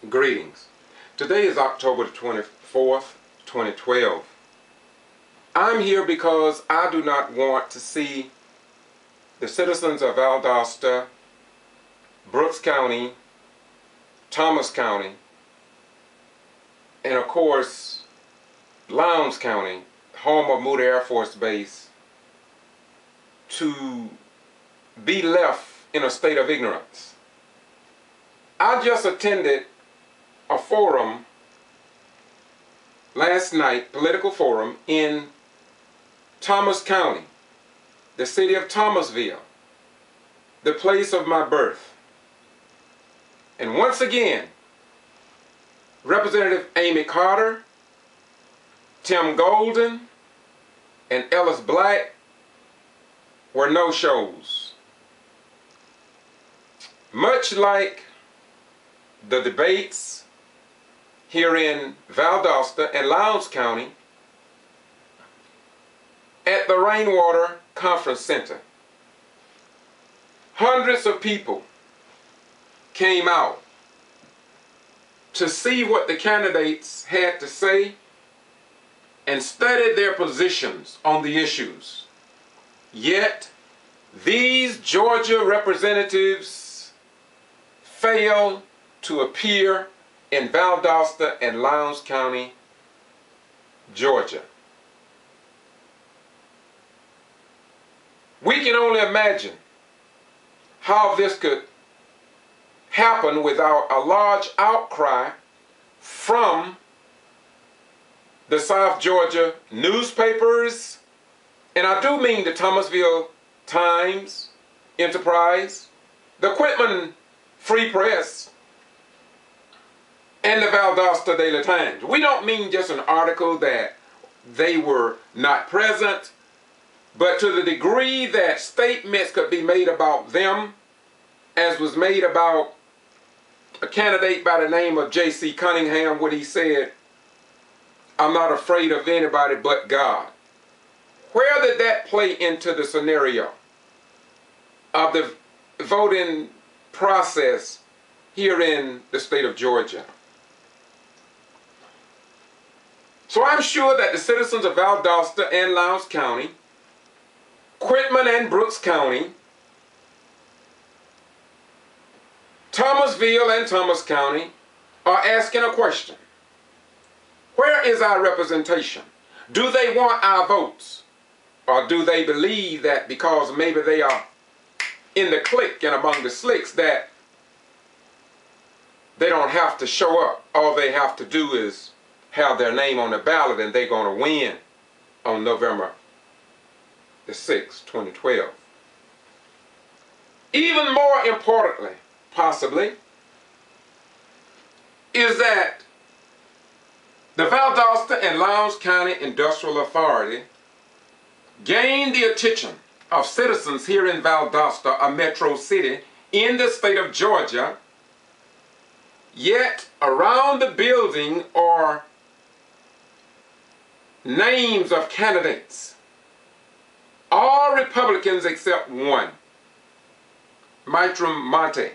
Greetings. Today is October the 24th, 2012. I'm here because I do not want to see the citizens of Valdosta, Brooks County, Thomas County, and of course Lowndes County, home of Moody Air Force Base, to be left in a state of ignorance. I just attended a forum last night, political forum in Thomas County, the city of Thomasville, the place of my birth. And once again, Representative Amy Carter, Tim Golden, and Ellis Black were no-shows. Much like the debates here in Valdosta and Lowndes County at the Rainwater Conference Center, hundreds of people came out to see what the candidates had to say and studied their positions on the issues. Yet, these Georgia representatives failed to appear in Valdosta and Lowndes County, Georgia. We can only imagine how this could happen without a large outcry from the South Georgia newspapers, and I do mean the Thomasville Times, Enterprise, the Quitman Free Press, and the Valdosta Daily Times. We don't mean just an article that they were not present, but to the degree that statements could be made about them, as was made about a candidate by the name of J.C. Cunningham, when he said, "I'm not afraid of anybody but God." Where did that play into the scenario of the voting process here in the state of Georgia? So I'm sure that the citizens of Valdosta and Lowndes County, Quitman and Brooks County, Thomasville and Thomas County are asking a question. Where is our representation? Do they want our votes? Or do they believe that because maybe they are in the clique and among the slicks that they don't have to show up? All they have to do is have their name on the ballot and they're going to win on November the 6th, 2012. Even more importantly, possibly, is that the Valdosta and Lowndes County Industrial Authority gained the attention of citizens here in Valdosta, a metro city in the state of Georgia, yet around the building are names of candidates, all Republicans except one, Bertram Monte.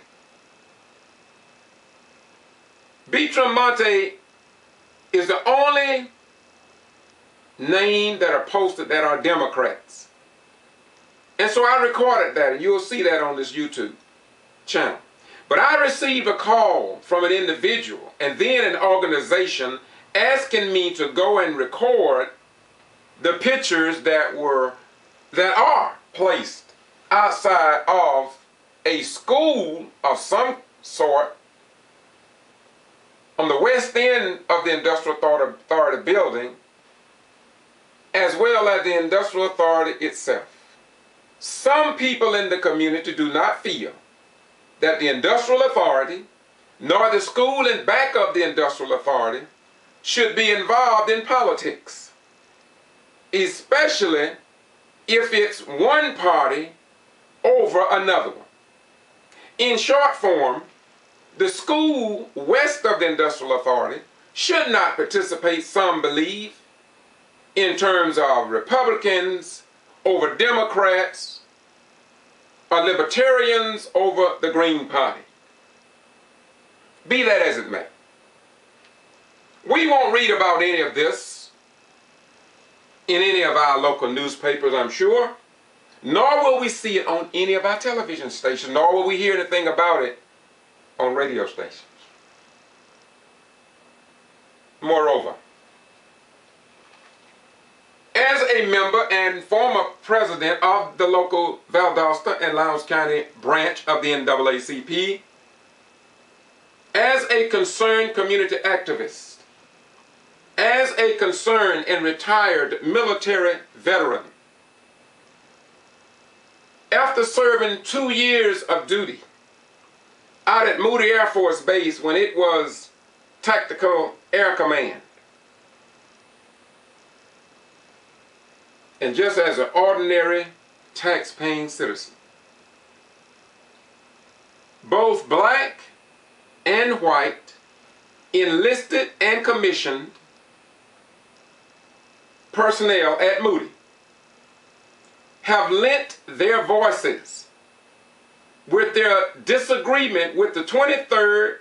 Bertram Monte is the only name that are posted that are Democrats. And so I recorded that, and you'll see that on this YouTube channel. But I received a call from an individual and then an organization asking me to go and record the pictures that are placed outside of a school of some sort on the west end of the Industrial Authority building, as well as the Industrial Authority itself. Some people in the community do not feel that the Industrial Authority, nor the school in back of the Industrial Authority, should be involved in politics, especially if it's one party over another one. In short form, the school west of the Industrial Authority should not participate, some believe, in terms of Republicans over Democrats or Libertarians over the Green Party. Be that as it may, We won't read about any of this in any of our local newspapers, I'm sure, nor will we see it on any of our television stations, nor will we hear anything about it on radio stations. Moreover, as a member and former president of the local Valdosta and Lowndes County branch of the NAACP, as a concerned community activist, as a concerned and retired military veteran, after serving 2 years of duty out at Moody Air Force Base when it was Tactical Air Command, and just as an ordinary tax-paying citizen, both black and white, enlisted and commissioned personnel at Moody have lent their voices with their disagreement with the 23rd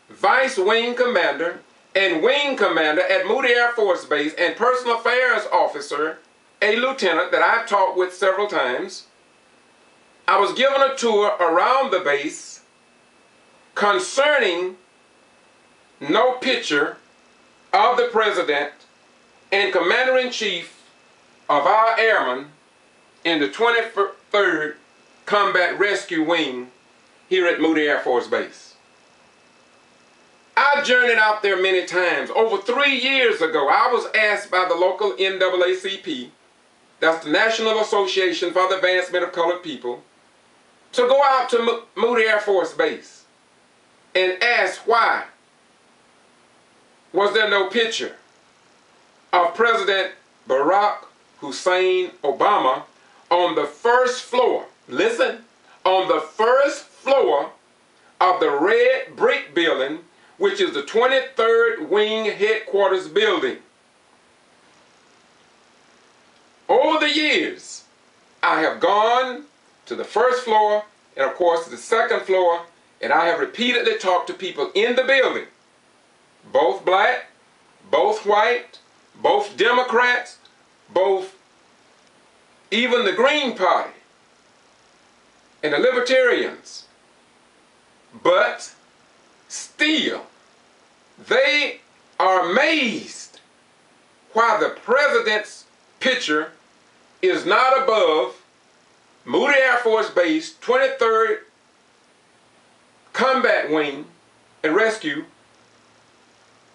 Vice Wing Commander and Wing Commander at Moody Air Force Base and Personal Affairs Officer, a lieutenant that I've talked with several times. I was given a tour around the base concerning no picture of the President and Commander-in-Chief of our airmen in the 23rd Combat Rescue Wing here at Moody Air Force Base. I've journeyed out there many times. Over 3 years ago, I was asked by the local NAACP, that's the National Association for the Advancement of Colored People, to go out to Moody Air Force Base and ask why was there no picture of President Barack Hussein Obama on the first floor, listen, on the first floor of the red brick building, which is the 23rd Wing Headquarters building. Over the years, I have gone to the first floor and of course to the second floor, and I have repeatedly talked to people in the building, both black, both white, both Democrats, both even the Green Party and the Libertarians. But still, they are amazed why the President's picture is not above Moody Air Force Base, 23rd Combat Wing and Rescue.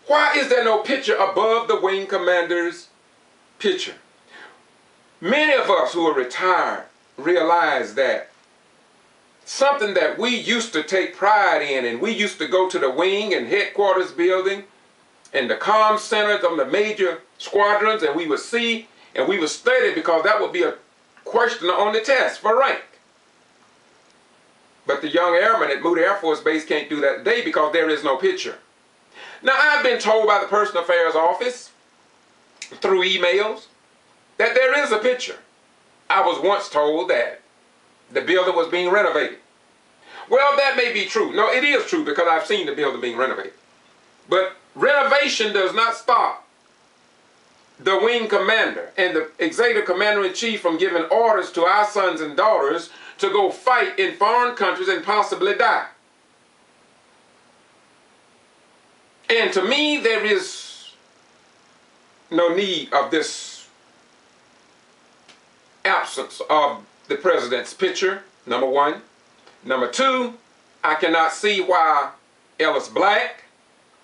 Why is there no picture above the wing commander's picture? Many of us who are retired realize that something that we used to take pride in, and we used to go to the wing and headquarters building and the comm centers of the major squadrons, and we would see and we would study, because that would be a question on the test for rank. But the young airmen at Moody Air Force Base can't do that today because there is no picture. Now, I've been told by the Personal Affairs Office through emails that there is a picture. I was once told that the building was being renovated. Well, that may be true. No, it is true because I've seen the building being renovated. But renovation does not stop the wing commander and the executive commander-in-chief from giving orders to our sons and daughters to go fight in foreign countries and possibly die. And to me, there is no need of this absence of the President's picture, number one. Number two, I cannot see why Ellis Black,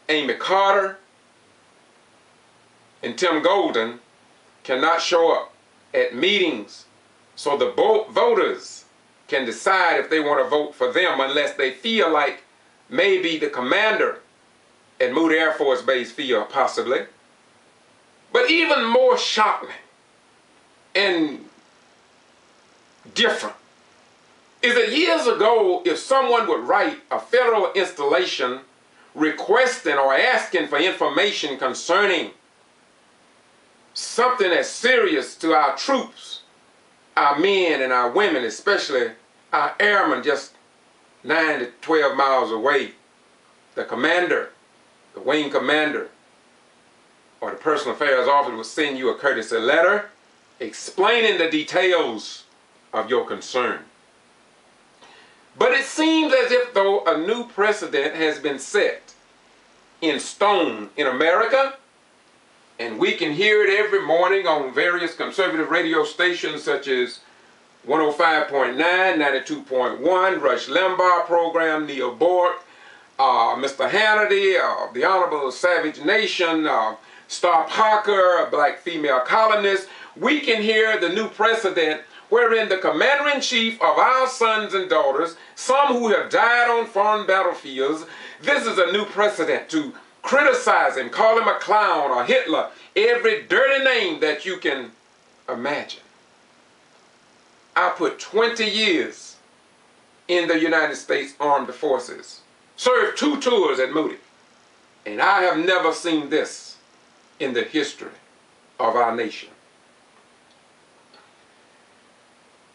Amy Carter, and Tim Golden cannot show up at meetings so the voters can decide if they want to vote for them, unless they feel like maybe the commander at Moody Air Force Base feel possibly. But even more shocking and different is that years ago, if someone would write a federal installation requesting or asking for information concerning something as serious to our troops, our men and our women, especially our airmen just 9 to 12 miles away, the commander, the wing commander, or the Personal Affairs Office will send you a courtesy letter explaining the details of your concern. But it seems as if though a new precedent has been set in stone in America, and we can hear it every morning on various conservative radio stations such as 105.9, 92.1, Rush Limbaugh program, Neil Bork, Mr. Hannity, the Honorable Savage Nation, Star Parker, a black female columnist. We can hear the new precedent wherein the commander-in-chief of our sons and daughters, some who have died on foreign battlefields, this is a new precedent to criticize him, call him a clown or Hitler, every dirty name that you can imagine. I put 20 years in the United States Armed Forces, served 2 tours at Moody, and I have never seen this in the history of our nation.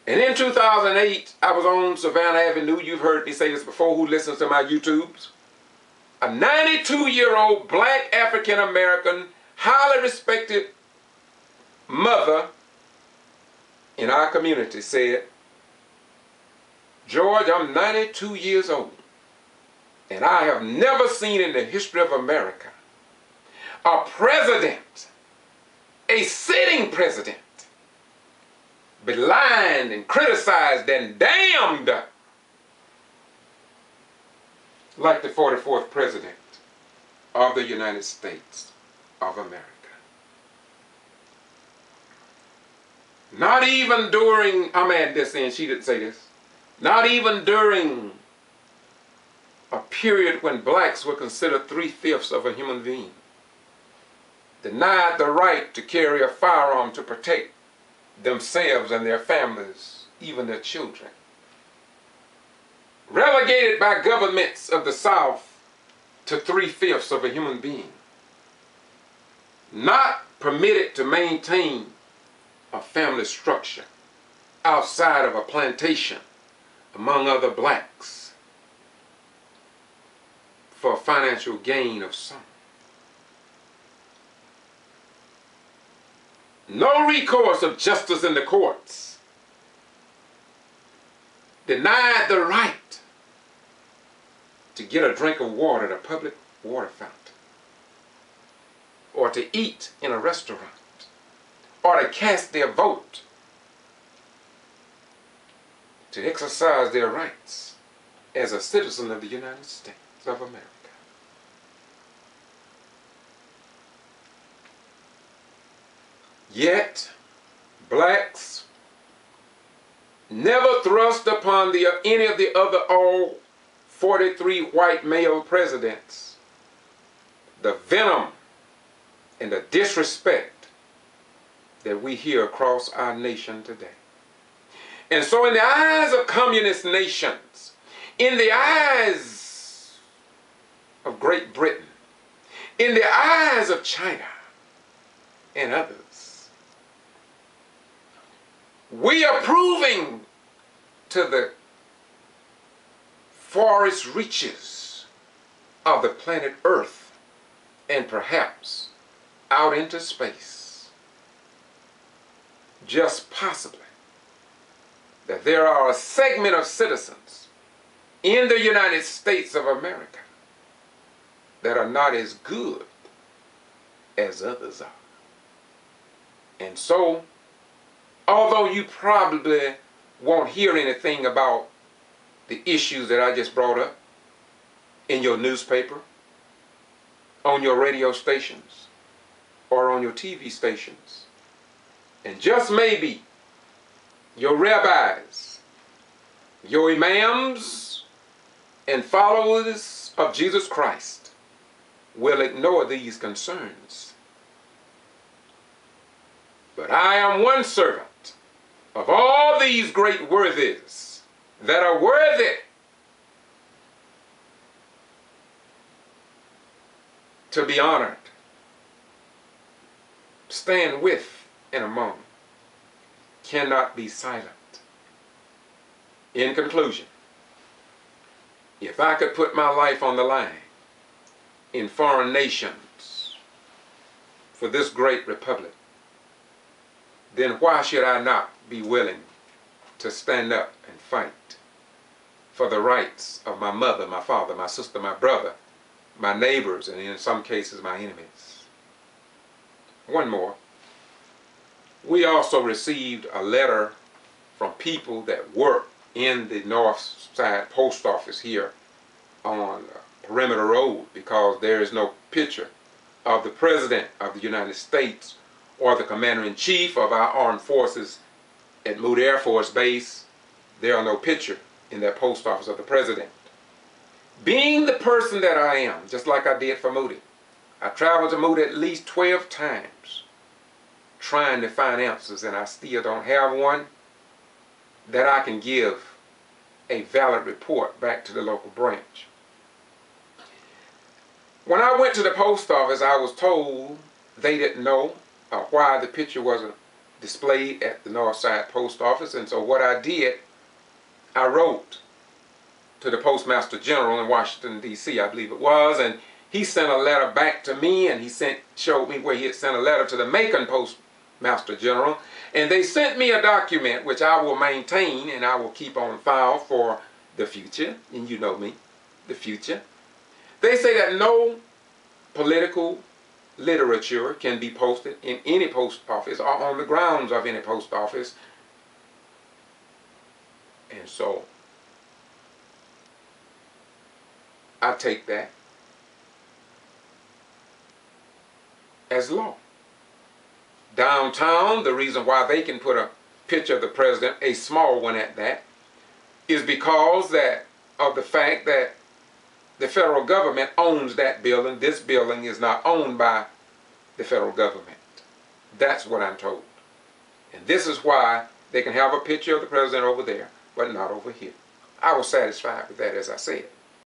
And in 2008, I was on Savannah Avenue. You've heard me say this before, who listens to my YouTubes. A 92-year-old black African-American, highly respected mother in our community said, "George, I'm 92 years old, and I have never seen in the history of America a president, a sitting president, maligned and criticized and damned like the 44th president of the United States of America." Not even during, I'm adding this in, she didn't say this, not even during a period when blacks were considered 3/5 of a human being, denied the right to carry a firearm to protect themselves and their families, even their children. Relegated by governments of the South to 3/5 of a human being. Not permitted to maintain a family structure outside of a plantation among other blacks for financial gain of some. No recourse of justice in the courts. Denied the right to get a drink of water at a public water fountain, or to eat in a restaurant, or to cast their vote, to exercise their rights as a citizen of the United States of America. Yet, blacks never thrust upon any of the other all 43 white male presidents the venom and the disrespect that we hear across our nation today. And so in the eyes of communist nations, in the eyes of Great Britain, in the eyes of China and others, we are proving to the forest reaches of the planet Earth and perhaps out into space, just possibly, that there are a segment of citizens in the United States of America that are not as good as others are. And so, although you probably won't hear anything about the issues that I just brought up in your newspaper, on your radio stations, or on your TV stations, and just maybe your rabbis, your imams, and followers of Jesus Christ will ignore these concerns. But I am one servant of all these great worthies that are worthy to be honored, stand with and among, cannot be silent. In conclusion, if I could put my life on the line in foreign nations for this great republic, then why should I not be willing to stand up and fight for the rights of my mother, my father, my sister, my brother, my neighbors, and in some cases my enemies? One more. We also received a letter from people that work in the North Side Post Office here on Perimeter Road, because there is no picture of the President of the United States or the Commander-in-Chief of our armed forces at Moody Air Force Base. There are no picture in that post office of the President. Being the person that I am, just like I did for Moody, I traveled to Moody at least 12 times trying to find answers, and I still don't have one that I can give a valid report back to the local branch. When I went to the post office, I was told they didn't know why the picture wasn't displayed at the North Side Post Office, and so what I did, I wrote to the Postmaster General in Washington, D.C., I believe it was, and he sent a letter back to me, and he showed me where he had sent a letter to the Macon Postmaster General, and they sent me a document which I will maintain and I will keep on file for the future, and you know me, the future. They say that no political literature can be posted in any post office or on the grounds of any post office. And so I take that as law. Downtown, the reason why they can put a picture of the president, a small one at that, is because of the fact that the federal government owns that building. This building is not owned by the federal government. That's what I'm told. And this is why they can have a picture of the president over there, but not over here. I was satisfied with that, as I said.